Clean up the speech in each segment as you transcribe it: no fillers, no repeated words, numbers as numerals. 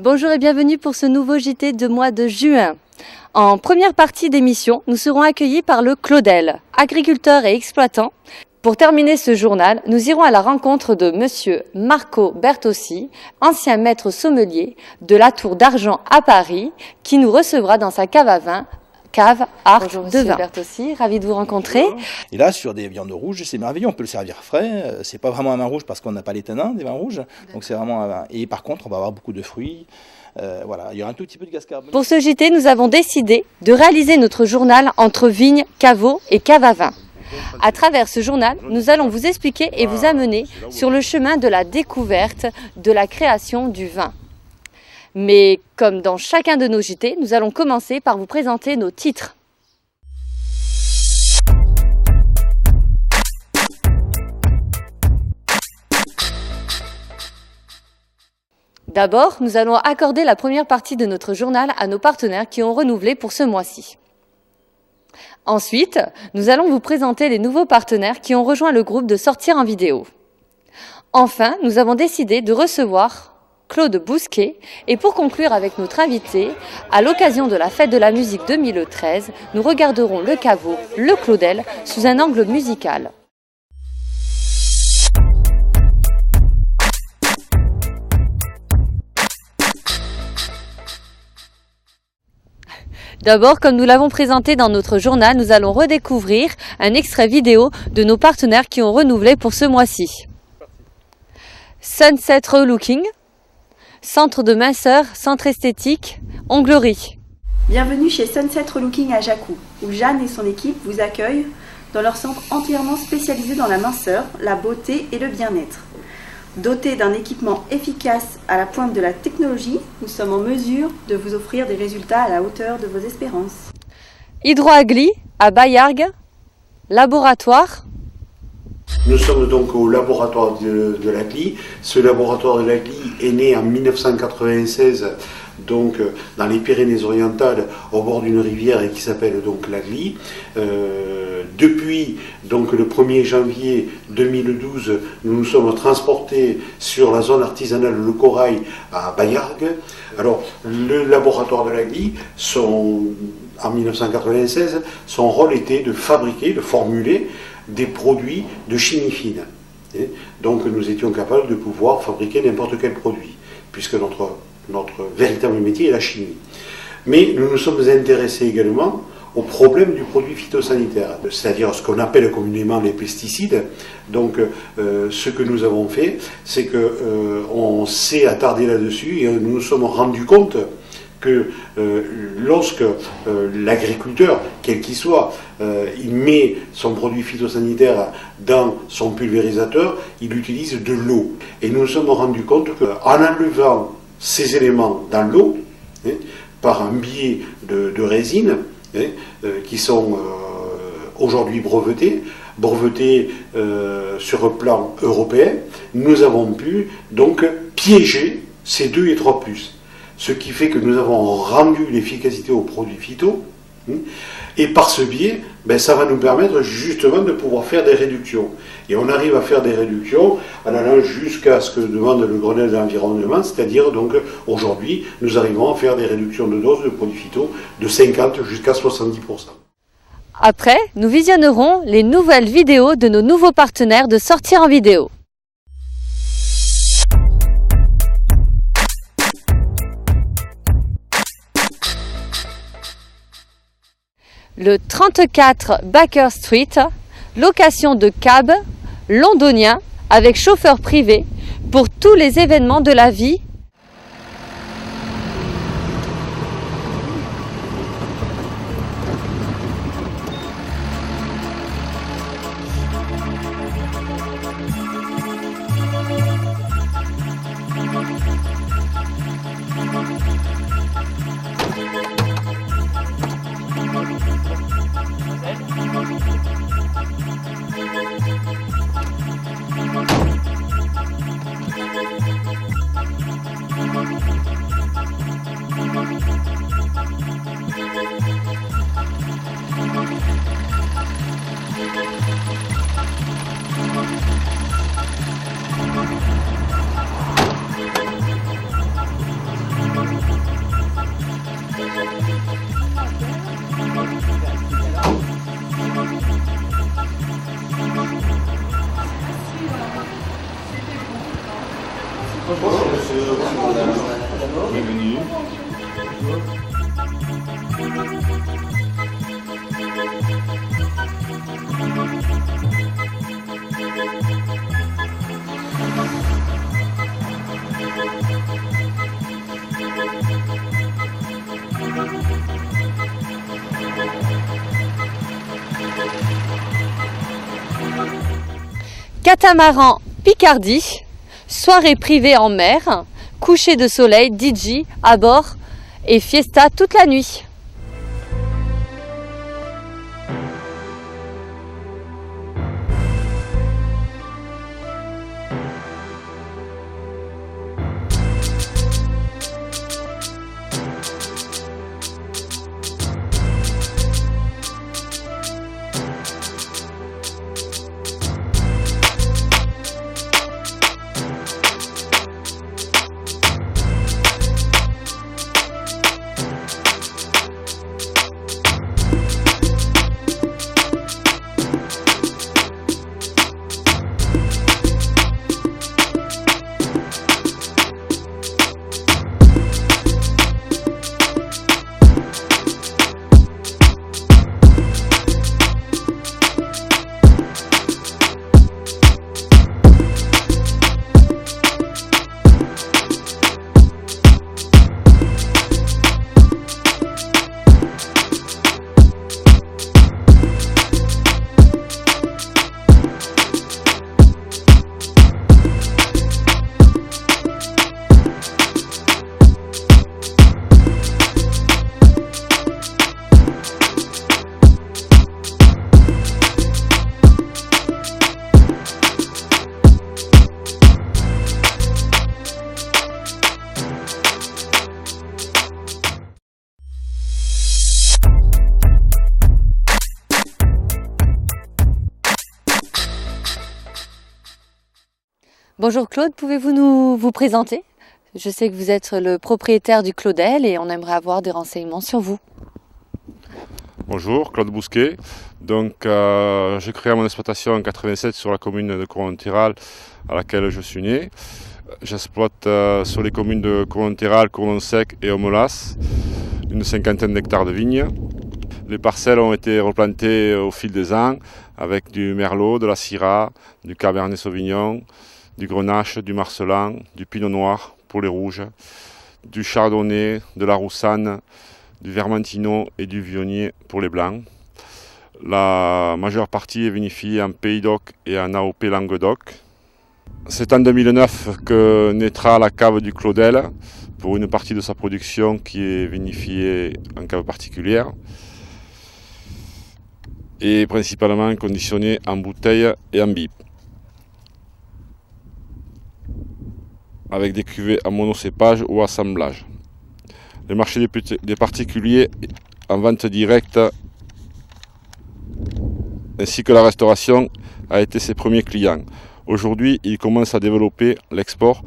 Bonjour et bienvenue pour ce nouveau JT de mois de juin. En première partie d'émission, nous serons accueillis par le Claudel, agriculteur et exploitant. Pour terminer ce journal, nous irons à la rencontre de monsieur Marco Bertossi, ancien maître sommelier de la Tour d'Argent à Paris, qui nous recevra dans sa cave à vin, cave art de vin. Bonjour monsieur Bertossi, ravi de vous rencontrer. Et là, sur des viandes rouges, c'est merveilleux, on peut le servir frais. C'est pas vraiment un vin rouge parce qu'on n'a pas les tanins des vins rouges. Donc c'est vraiment un vin. Et par contre, on va avoir beaucoup de fruits. Voilà, il y aura un tout petit peu de gaz carbonique. Pour ce JT, nous avons décidé de réaliser notre journal entre vignes, caveaux et cave à vin. À travers ce journal, nous allons vous expliquer et vous amener sur le chemin de la découverte de la création du vin. Mais comme dans chacun de nos JT, nous allons commencer par vous présenter nos titres. D'abord, nous allons accorder la première partie de notre journal à nos partenaires qui ont renouvelé pour ce mois-ci. Ensuite, nous allons vous présenter les nouveaux partenaires qui ont rejoint le groupe de Sortir en vidéo. Enfin, nous avons décidé de recevoir Claude Bousquet et pour conclure avec notre invité, à l'occasion de la Fête de la musique 2013, nous regarderons le caveau, le Claudel, sous un angle musical. D'abord, comme nous l'avons présenté dans notre journal, nous allons redécouvrir un extrait vidéo de nos partenaires qui ont renouvelé pour ce mois-ci. Sunset Relooking, centre de minceur, centre esthétique, onglerie. Bienvenue chez Sunset Relooking à Jacou, où Jeanne et son équipe vous accueillent dans leur centre entièrement spécialisé dans la minceur, la beauté et le bien-être. Doté d'un équipement efficace à la pointe de la technologie, nous sommes en mesure de vous offrir des résultats à la hauteur de vos espérances. Hydroagli à Bayargues, laboratoire. Nous sommes donc au laboratoire de l'Agli. Ce laboratoire de l'Agli est né en 1996 donc dans les Pyrénées-Orientales au bord d'une rivière et qui s'appelle donc l'Agli. Depuis donc le 1er janvier 2012, nous nous sommes transportés sur la zone artisanale Le Corail à Bayargues. Alors le laboratoire de l'Agli, en 1996, son rôle était de fabriquer, de formuler des produits de chimie fine. Donc nous étions capables de pouvoir fabriquer n'importe quel produit, puisque notre véritable métier est la chimie. Mais nous nous sommes intéressés également au problème du produit phytosanitaire, c'est-à-dire ce qu'on appelle communément les pesticides. Donc ce que nous avons fait, c'est qu'on s'est attardé là-dessus et nous nous sommes rendus compte que lorsque l'agriculteur, quel qu'il soit, il met son produit phytosanitaire dans son pulvérisateur, il utilise de l'eau. Et nous nous sommes rendus compte qu'en enlevant ces éléments dans l'eau, par un biais de résine, qui sont aujourd'hui brevetés sur un plan européen, nous avons pu donc piéger ces 2 et 3+. Ce qui fait que nous avons rendu l'efficacité aux produits phyto, et par ce biais, ça va nous permettre justement de pouvoir faire des réductions. Et on arrive à faire des réductions en allant jusqu'à ce que demande le Grenelle de l'environnement, c'est-à-dire donc aujourd'hui, nous arrivons à faire des réductions de doses de produits phyto de 50 jusqu'à 70%. Après, nous visionnerons les nouvelles vidéos de nos nouveaux partenaires de Sortir en vidéo. Le 34 Baker Street, location de cab londonien avec chauffeur privé pour tous les événements de la vie. Bienvenue. Catamaran Picardie, soirée privée en mer, coucher de soleil, DJ à bord et fiesta toute la nuit. Bonjour Claude, pouvez-vous vous présenter? Je sais que vous êtes le propriétaire du Claudel et on aimerait avoir des renseignements sur vous. Bonjour, Claude Bousquet. Donc, j'ai créé mon exploitation en 87 sur la commune de Cournon-Terral à laquelle je suis né. J'exploite sur les communes de Cournon-Terral, Cournon-Sec et Aumelas une cinquantaine d'hectares de vignes. Les parcelles ont été replantées au fil des ans avec du merlot, de la syrah, du cabernet sauvignon, du grenache, du marselan, du pinot noir pour les rouges, du chardonnay, de la roussanne, du vermentino et du viognier pour les blancs. La majeure partie est vinifiée en Pays d'Oc et en AOP Languedoc. C'est en 2009 que naîtra la cave du Claudel pour une partie de sa production qui est vinifiée en cave particulière et principalement conditionnée en bouteille et en bip, avec des cuvées en monocépage ou assemblage. Le marché des particuliers en vente directe ainsi que la restauration a été ses premiers clients. Aujourd'hui, il commence à développer l'export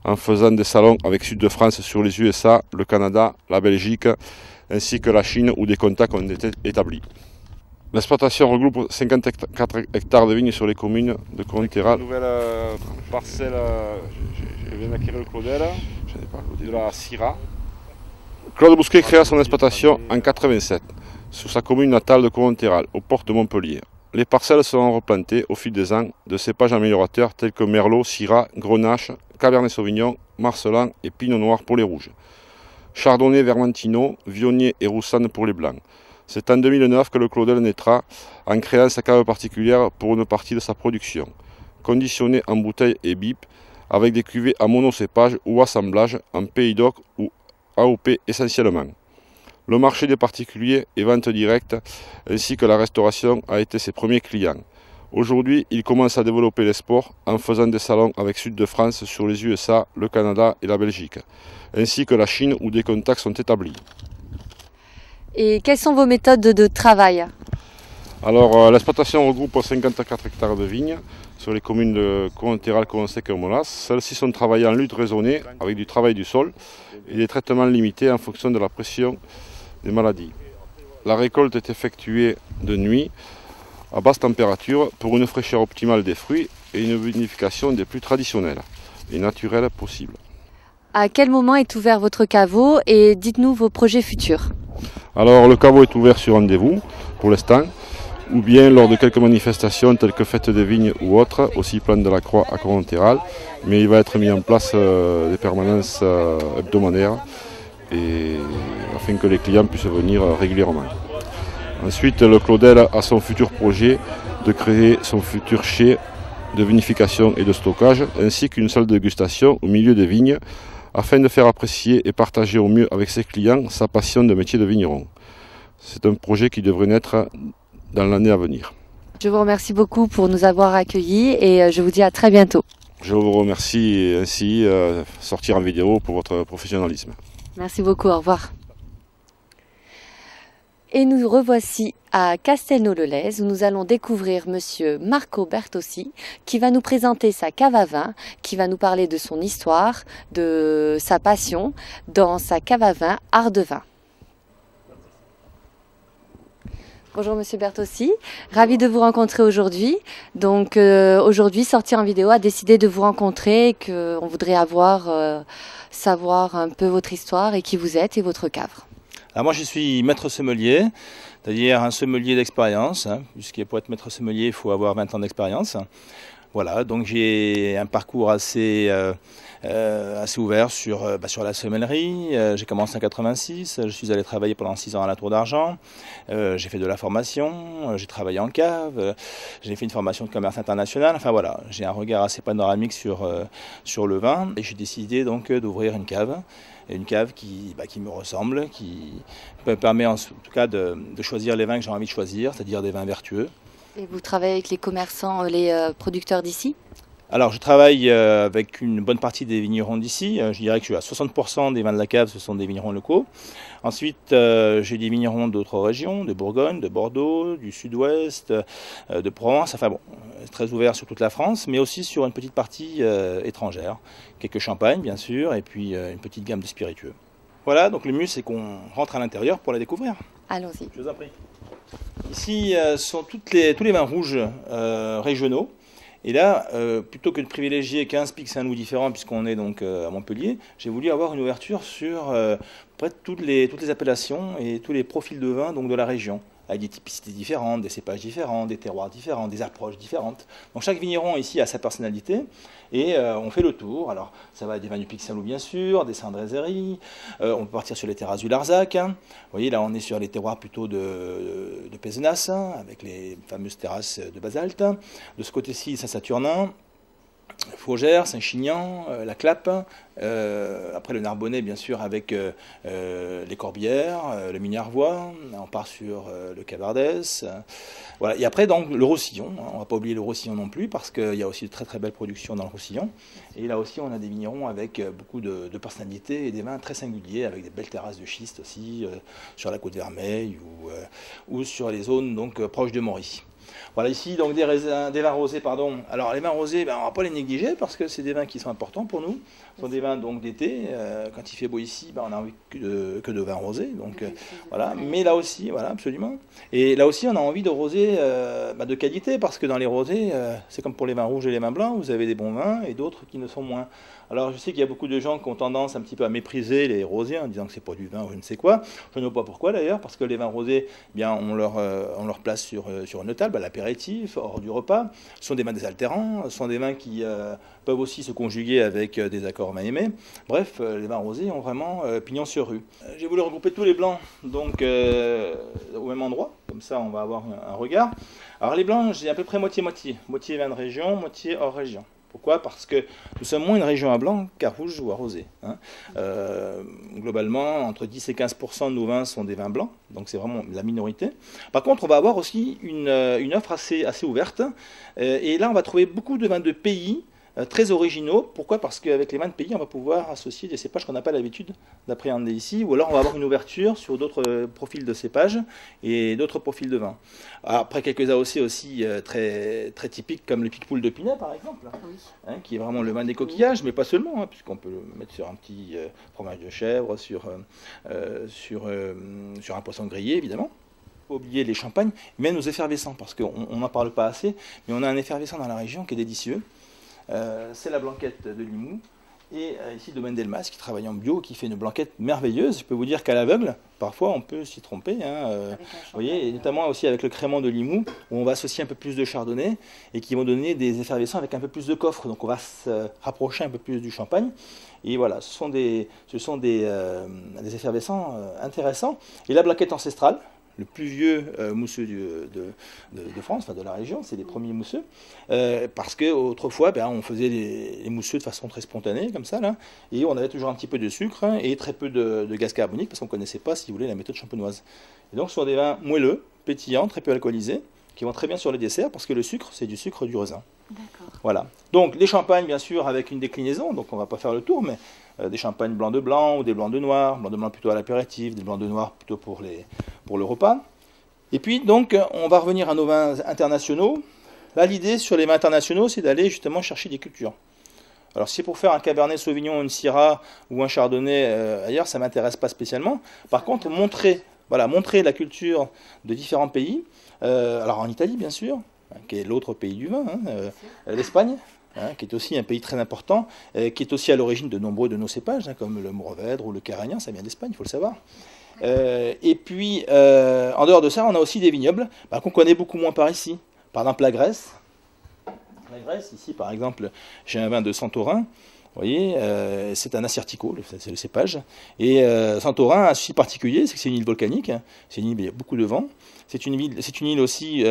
en faisant des salons avec Sud de France sur les USA, le Canada, la Belgique ainsi que la Chine où des contacts ont été établis. L'exploitation regroupe 54 hectares de vignes sur les communes de Cournon-Terral. Nouvelle parcelle, je viens d'acquérir le Claudel, de la syrah. Claude Bousquet créa son exploitation en 87 sur sa commune natale de Cournon-Terral, aux portes de Montpellier. Les parcelles seront replantées au fil des ans de cépages améliorateurs tels que merlot, syrah, grenache, cabernet sauvignon, marselan et pinot noir pour les rouges. Chardonnay, vermentino, viognier et roussanne pour les blancs. C'est en 2009 que le Claudel naîtra en créant sa cave particulière pour une partie de sa production, conditionnée en bouteille et bip, avec des cuvées à monocépage ou assemblage en Pays d'Oc ou AOP essentiellement. Le marché des particuliers et vente directe ainsi que la restauration a été ses premiers clients. Aujourd'hui, il commence à développer l'export en faisant des salons avec Sud de France sur les USA, le Canada et la Belgique, ainsi que la Chine où des contacts sont établis. Et quelles sont vos méthodes de travail? Alors, l'exploitation regroupe 54 hectares de vignes sur les communes de Cournon-Terral, Cournon-Sec et Aumelas. Celles-ci sont travaillées en lutte raisonnée avec du travail du sol et des traitements limités en fonction de la pression des maladies. La récolte est effectuée de nuit à basse température pour une fraîcheur optimale des fruits et une vinification des plus traditionnelles. et naturel possible. À quel moment est ouvert votre caveau et dites-nous vos projets futurs? Alors le caveau est ouvert sur rendez-vous pour l'instant, ou bien lors de quelques manifestations telles que fête des vignes ou autres, aussi plan de la Croix à Corontéral, mais il va être mis en place des permanences hebdomadaires afin que les clients puissent venir régulièrement. Ensuite, le Claudel a son futur projet de créer son futur chai de vinification et de stockage, ainsi qu'une salle de dégustation au milieu des vignes, afin de faire apprécier et partager au mieux avec ses clients sa passion de métier de vigneron. C'est un projet qui devrait naître dans l'année à venir. Je vous remercie beaucoup pour nous avoir accueillis et je vous dis à très bientôt. Je vous remercie ainsi sortir en vidéo pour votre professionnalisme. Merci beaucoup, au revoir. Et nous revoici à Castelnau-le-Lez où nous allons découvrir monsieur Marco Bertossi qui va nous présenter sa cave à vin, qui va nous parler de son histoire, de sa passion dans sa cave à vin Art de Vin. Bonjour Monsieur Bertossi, ravi de vous rencontrer aujourd'hui. Donc aujourd'hui, Sortir en vidéo a décidé de vous rencontrer et qu'on voudrait savoir un peu votre histoire et qui vous êtes et votre cave. Alors moi je suis maître sommelier, c'est-à-dire un sommelier d'expérience, puisque pour être maître sommelier il faut avoir 20 ans d'expérience. Voilà, donc j'ai un parcours assez ouvert sur la sommellerie. J'ai commencé en 86, je suis allé travailler pendant 6 ans à la Tour d'Argent. J'ai fait de la formation, j'ai travaillé en cave, j'ai fait une formation de commerce international. Enfin voilà, j'ai un regard assez panoramique sur le vin. Et j'ai décidé donc d'ouvrir une cave qui me ressemble, qui me permet en tout cas de choisir les vins que j'ai envie de choisir, c'est-à-dire des vins vertueux. Et vous travaillez avec les commerçants, les producteurs d'ici? Alors je travaille avec une bonne partie des vignerons d'ici. Je dirais que je suis à 60% des vins de la cave, ce sont des vignerons locaux. Ensuite, j'ai des vignerons d'autres régions, de Bourgogne, de Bordeaux, du Sud-Ouest, de Provence. Enfin bon, très ouvert sur toute la France, mais aussi sur une petite partie étrangère. Quelques champagnes bien sûr, et puis une petite gamme de spiritueux. Voilà, donc le mieux c'est qu'on rentre à l'intérieur pour la découvrir. Allons-y. Je vous en prie. Ici sont tous les vins rouges régionaux. Et là, plutôt que de privilégier 15 pics Saint-Louis différents, puisqu'on est donc à Montpellier, j'ai voulu avoir une ouverture sur près de toutes les appellations et tous les profils de vin donc, de la région, avec des typicités différentes, des cépages différents, des terroirs différents, des approches différentes. Donc chaque vigneron ici a sa personnalité et on fait le tour. Alors ça va des vins du Pic Saint-Loup bien sûr, des Saint-Drézeries, on peut partir sur les terrasses du Larzac. Vous voyez là on est sur les terroirs plutôt de Pézenas, avec les fameuses terrasses de basalte. De ce côté-ci Saint-Saturnin, Fougères, Saint-Chinian, la Clappe, après le Narbonnais bien sûr avec les Corbières, le Minervois, on part sur le Cabardès, voilà. Et après donc le Roussillon, on ne va pas oublier le Roussillon non plus parce qu'il y a aussi de très très belles productions dans le Roussillon, et là aussi on a des vignerons avec beaucoup de personnalité et des vins très singuliers avec des belles terrasses de schiste aussi sur la Côte Vermeille ou sur les zones donc proches de Mory. Voilà ici donc des vins rosés, pardon. Alors les vins rosés, on ne va pas les négliger parce que c'est des vins qui sont importants pour nous. Ce sont des vins donc d'été. Quand il fait beau ici, on n'a envie que de vins rosés. Donc voilà. Mais là aussi, voilà, absolument. Et là aussi, on a envie de rosés de qualité parce que dans les rosés, c'est comme pour les vins rouges et les vins blancs, vous avez des bons vins et d'autres qui ne sont moins. Alors je sais qu'il y a beaucoup de gens qui ont tendance un petit peu à mépriser les rosés en disant que c'est pas du vin ou je ne sais quoi. Je ne sais pas pourquoi d'ailleurs, parce que les vins rosés, on leur place sur une table, à l'apéritif, hors du repas. Ce sont des vins désaltérants, ce sont des vins qui peuvent aussi se conjuguer avec des accords mal-aimés. Bref, les vins rosés ont vraiment pignon sur rue. J'ai voulu regrouper tous les blancs donc, au même endroit, comme ça on va avoir un regard. Alors les blancs, j'ai à peu près moitié-moitié, moitié vins de région, moitié hors région. Pourquoi? Parce que nous sommes moins une région à blanc qu'à rouge ou à rosé. Globalement, entre 10 et 15% de nos vins sont des vins blancs, donc c'est vraiment la minorité. Par contre, on va avoir aussi une offre assez ouverte, et là on va trouver beaucoup de vins de pays, très originaux. Pourquoi? Parce qu'avec les vins de pays, on va pouvoir associer des cépages qu'on n'a pas l'habitude d'appréhender ici, ou alors on va avoir une ouverture sur d'autres profils de cépages et d'autres profils de vins. Après, quelques AOC aussi très, très typiques, comme le Picpoul de Pinet, par exemple, qui est vraiment le vin des coquillages, mais pas seulement, puisqu'on peut le mettre sur un petit fromage de chèvre, sur un poisson grillé, évidemment. Faut oublier les champagnes, mais nos effervescents, parce qu'on n'en parle pas assez, mais on a un effervescent dans la région qui est délicieux. c'est la blanquette de Limoux. Et ici, Domaine Delmas, qui travaille en bio, qui fait une blanquette merveilleuse. Je peux vous dire qu'à l'aveugle, parfois, on peut s'y tromper. Vous voyez, et notamment aussi avec le crément de Limoux, où on va associer un peu plus de chardonnay et qui vont donner des effervescents avec un peu plus de coffre. Donc, on va se rapprocher un peu plus du champagne. Et voilà, ce sont des effervescents intéressants. Et la blanquette ancestrale, le plus vieux mousseux de France, enfin de la région, c'est les premiers mousseux, parce qu'autrefois, on faisait les mousseux de façon très spontanée, comme ça, là, et on avait toujours un petit peu de sucre et très peu de gaz carbonique, parce qu'on ne connaissait pas, si vous voulez, la méthode champenoise. Et donc, ce sont des vins moelleux, pétillants, très peu alcoolisés, qui vont très bien sur les desserts, parce que le sucre, c'est du sucre du raisin. D'accord. Voilà. Donc, les champagnes, bien sûr, avec une déclinaison, donc on ne va pas faire le tour, mais des champagnes blancs de blanc ou des blancs de noir, blancs de blanc plutôt à l'apéritif, des blancs de noir plutôt pour le repas. Et puis, donc, on va revenir à nos vins internationaux. Là, l'idée sur les vins internationaux, c'est d'aller justement chercher des cultures. Alors, si c'est pour faire un Cabernet Sauvignon, une Syrah ou un Chardonnay ailleurs, ça ne m'intéresse pas spécialement. Par contre, montrer la culture de différents pays. Alors, en Italie, bien sûr, qui est l'autre pays du vin, l'Espagne, qui est aussi un pays très important, qui est aussi à l'origine de nombreux de nos cépages, comme le Mourvèdre ou le Carignan, ça vient d'Espagne, il faut le savoir. Et puis, en dehors de ça, on a aussi des vignobles qu'on connaît beaucoup moins par ici. Par exemple, la Grèce. La Grèce, ici, par exemple, j'ai un vin de Santorin. Vous voyez, c'est un Assyrtiko, c'est le cépage. Et Santorin a un souci particulier, c'est que c'est une île volcanique. C'est une île où il y a beaucoup de vent. C'est une île aussi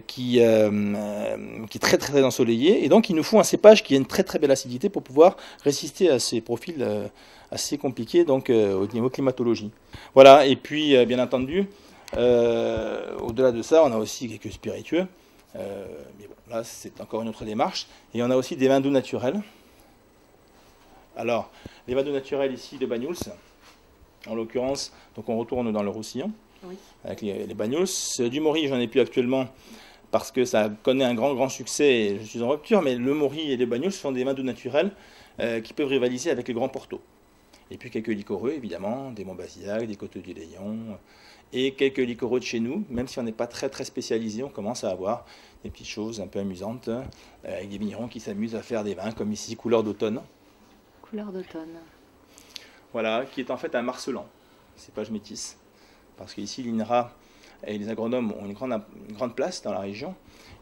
qui est très, très ensoleillée. Et donc, il nous faut un cépage qui a une très, très belle acidité pour pouvoir résister à ces profils assez compliqués donc, au niveau climatologie. Voilà, et puis, bien entendu, au-delà de ça, on a aussi quelques spiritueux. Mais bon, là, c'est encore une autre démarche. Et on a aussi des vins doux naturels. Alors, les vins doux naturels ici de Banyuls, en l'occurrence, donc on retourne dans le Roussillon, oui, avec les Banyuls. Du Maury, j'en ai plus actuellement parce que ça connaît un grand succès et je suis en rupture, mais le Maury et les Banyuls sont des vins doux naturels qui peuvent rivaliser avec les grands Porto. Et puis quelques liquoreux, évidemment, des Montbazillac, des Côtes du Layon, et quelques liquoreux de chez nous, même si on n'est pas très, très spécialisé, on commence à avoir des petites choses un peu amusantes, avec des vignerons qui s'amusent à faire des vins, comme ici, couleur d'automne. Couleur d'automne. Voilà, qui est en fait un marcelan, cépage métis. Parce qu'ici, l'INRA et les agronomes ont une grande place dans la région.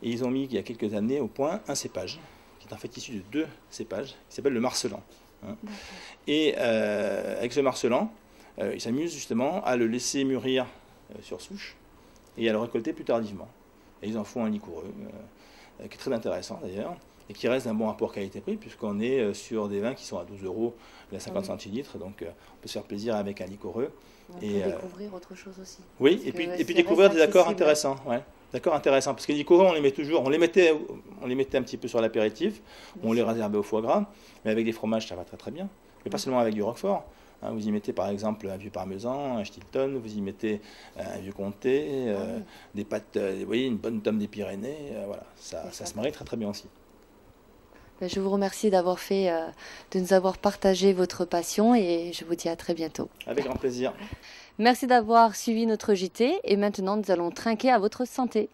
Et ils ont mis, il y a quelques années, au point un cépage, qui est en fait issu de 2 cépages, qui s'appelle le marcelan. Et avec ce marcelan, ils s'amusent justement à le laisser mûrir sur souche et à le récolter plus tardivement. Et ils en font un liquoreux, qui est très intéressant d'ailleurs, et qui reste un bon rapport qualité-prix, puisqu'on est sur des vins qui sont à 12 € la 50 centilitres, donc on peut se faire plaisir avec un liquoreux. On peut découvrir autre chose aussi. Oui, et puis découvrir des accords intéressants. Ouais. D'accord, intéressant, parce que les liquoreux, on les mettait un petit peu sur l'apéritif, on les réservait au foie gras, mais avec des fromages, ça va très très bien. Mais pas seulement avec du roquefort. Vous y mettez par exemple un vieux parmesan, un Stilton, vous y mettez un vieux comté, des pâtes, vous voyez, une bonne tome des Pyrénées, voilà, ça se marie très très bien aussi. Je vous remercie de nous avoir partagé votre passion et je vous dis à très bientôt. Avec grand plaisir. Merci d'avoir suivi notre JT et maintenant nous allons trinquer à votre santé.